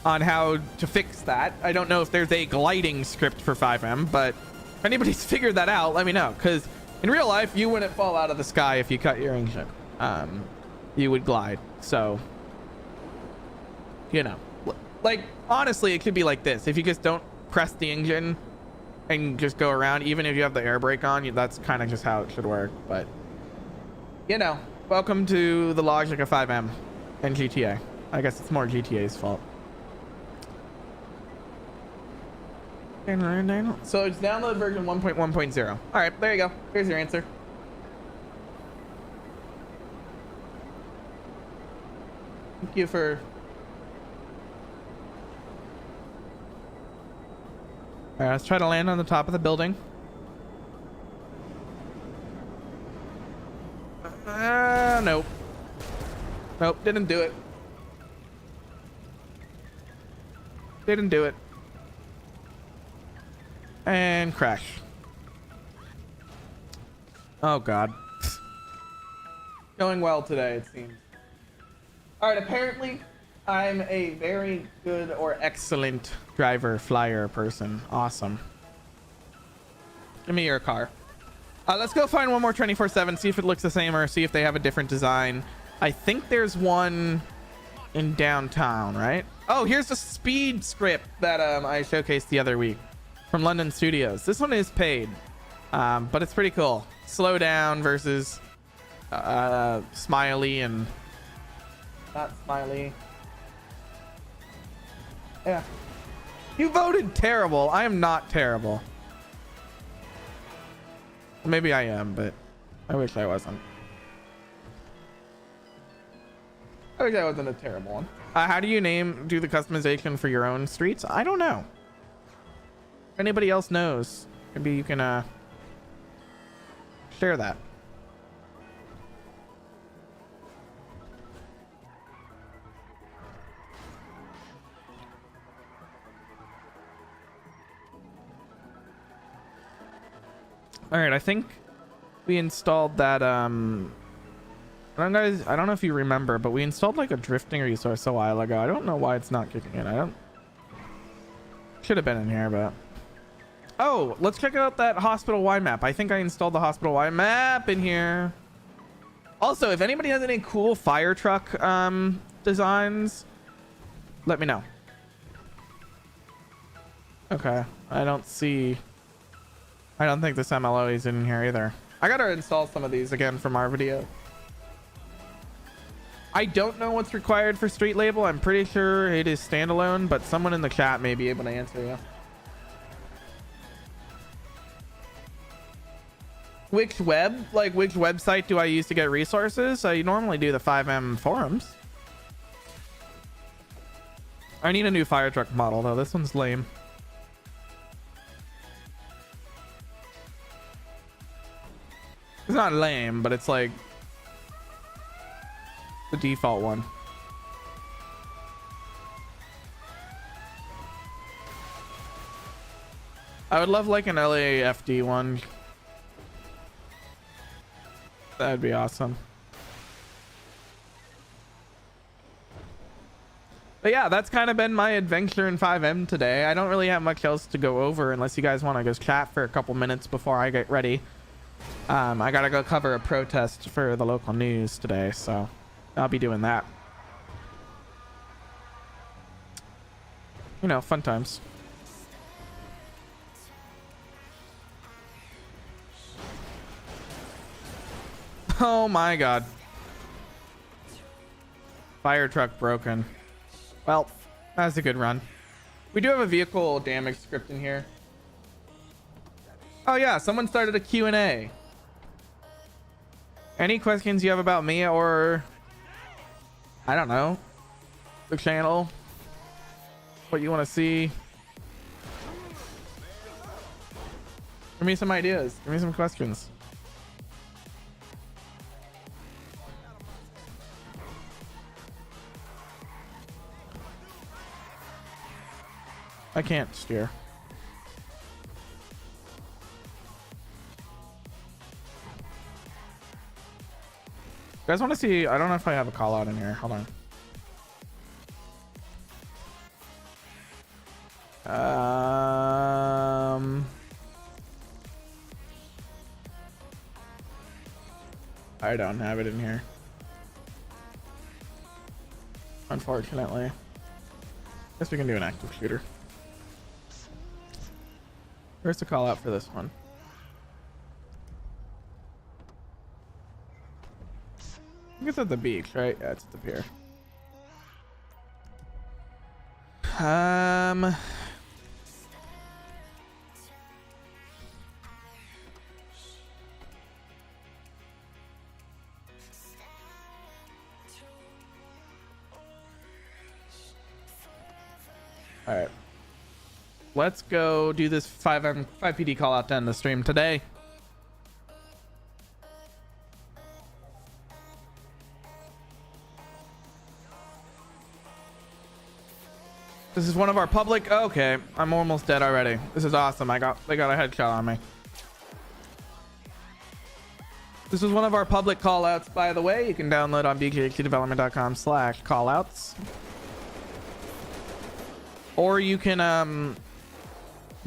on how to fix that, I don't know if there's a gliding script for FiveM, but if anybody's figured that out, let me know, because In real life, you wouldn't fall out of the sky if you cut your engine. You would glide. So, you know, like, honestly, it could be like this. If you just don't press the engine and just go around, even if you have the air brake on, that's kind of just how it should work. But, you know, welcome to the logic of FiveM and GTA. I guess it's more GTA's fault. So it's download version 1.1.0. All right, there you go. Here's your answer. Thank you for... All right, let's try to land on the top of the building. Nope. Nope, didn't do it. Didn't do it. And crash. Oh, God. Going well today, it seems. All right, apparently, I'm a very good or excellent driver, flyer person. Awesome. Give me your car. Let's go find one more 24/7, see if it looks the same or see if they have a different design. I think there's one in downtown, right? Oh, here's the speed script that I showcased the other week from London Studios. This one is paid, but it's pretty cool. Slow down versus smiley and not smiley. Yeah. You voted terrible. I am not terrible. Maybe I am, but I wish I wasn't. I wish I wasn't a terrible one. How do you do the customization for your own streets? I don't know. If anybody else knows, maybe you can share that. All right, I think we installed that I don't know if you remember, but we installed like a drifting resource a while ago. I don't know why it's not kicking in. Should have been in here, but oh, let's check out that hospital Y map. I think I installed the hospital Y map in here. Also, if anybody has any cool fire truck designs, let me know. Okay, I don't think this MLO is in here either. I gotta install some of these again from our video. I don't know what's required for street label. I'm pretty sure it is standalone, but someone in the chat may be able to answer you. Which website do I use to get resources? You normally do the FiveM forums. I need a new fire truck model though. This one's lame. It's not lame, but it's like the default one. I would love like an LAFD one. That'd be awesome. But yeah, that's kind of been my adventure in FiveM today. I don't really have much else to go over unless you guys want to just chat for a couple minutes before I get ready. I gotta go cover a protest for the local news today, so I'll be doing that. You know, fun times. Oh my god. Fire truck broken. Well, that was a good run. We do have a vehicle damage script in here. Oh yeah, someone started a Q&A. Any questions you have about me or I don't know, the channel, what you want to see? Give me some ideas. Give me some questions. I can't steer. You guys want to see? I don't know if I have a call out in here. Hold on. I don't have it in here, unfortunately. Guess we can do an active shooter. Where's the call out for this one? I think it's at the beach, right? Yeah, it's at the pier. All right, let's go do this 5PD call out to end the stream today. This is one of our public. Okay, I'm almost dead already. This is awesome. They got a headshot on me. This is one of our public callouts, by the way. You can download on BGHDDevelopment.com/callouts, or you can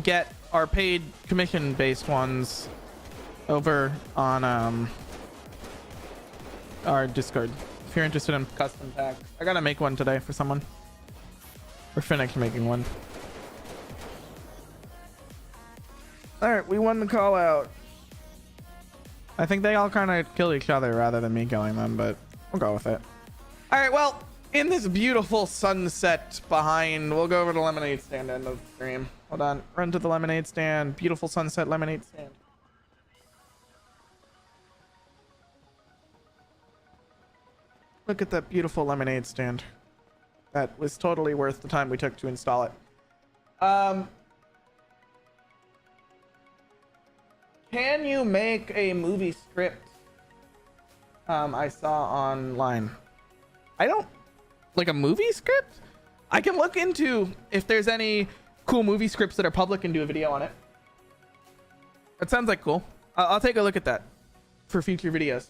get our paid commission-based ones over on our Discord if you're interested in custom packs. I gotta make one today for someone. We're finished making one. All right, we won the call out. I think they all kind of kill each other rather than me killing them, but we'll go with it. All right, well, in this beautiful sunset behind, we'll go over to the lemonade stand end of the stream. Hold on, run to the lemonade stand. Beautiful sunset lemonade stand. Look at that beautiful lemonade stand. That was totally worth the time we took to install it. Can you make a movie script? I saw online. I don't like a movie script. I can look into if there's any cool movie scripts that are public and do a video on it. That sounds like cool. I'll take a look at that for future videos.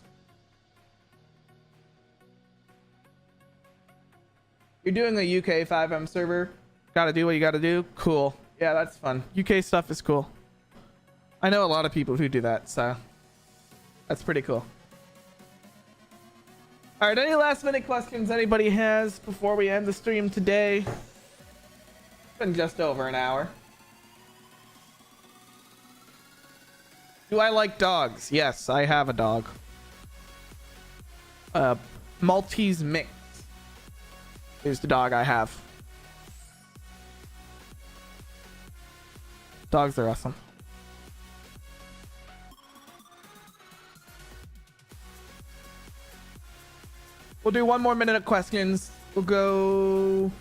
You're doing a UK FiveM server. Gotta do what you gotta do. Cool. Yeah, that's fun. UK stuff is cool. I know a lot of people who do that, so that's pretty cool. All right, any last minute questions anybody has before we end the stream today? It's been just over an hour. Do I like dogs? Yes, I have a dog. Maltese mix is the dog I have. Dogs are awesome. We'll do one more minute of questions. We'll go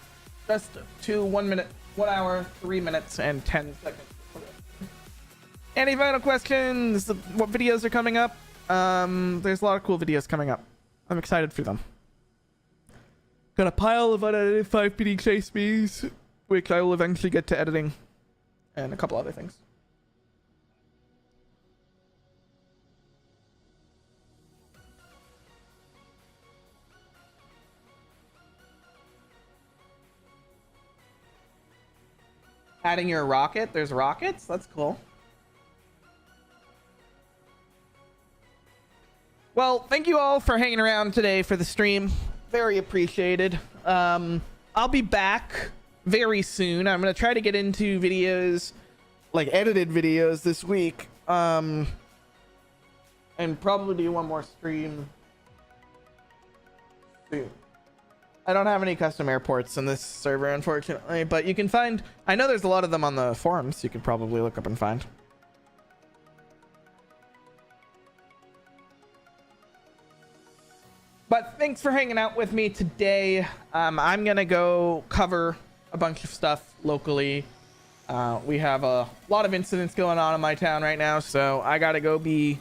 just to 1 minute, 1 hour, 3 minutes, and 10 seconds. Any final questions? What videos are coming up? There's a lot of cool videos coming up. I'm excited for them. Got a pile of unedited 5PD chase bees, which I will eventually get to editing, and a couple other things. Adding your rocket. There's rockets. That's cool. Well, thank you all for hanging around today for the stream. Very appreciated. I'll be back very soon. I'm gonna try to get into videos, like edited videos this week, and probably do one more stream soon. I don't have any custom airports in this server, unfortunately, but you can find, I know there's a lot of them on the forums you could probably look up and find. But thanks for hanging out with me today. I'm gonna go cover a bunch of stuff locally. We have a lot of incidents going on in my town right now, so I gotta go be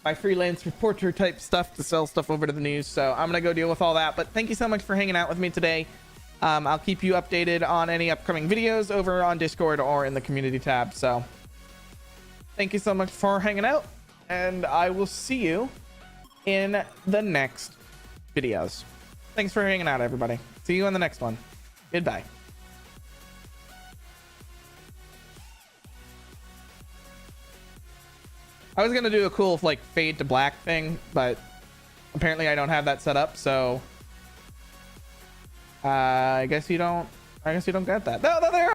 my freelance reporter type stuff to sell stuff over to the news. So I'm gonna go deal with all that. But thank you so much for hanging out with me today. I'll keep you updated on any upcoming videos over on Discord or in the community tab. So thank you so much for hanging out, and I will see you in the next videos. Thanks for hanging out, everybody. See you in the next one. Goodbye. I was gonna do a cool like fade to black thing, but Apparently I don't have that set up, so I guess you don't get that. No, there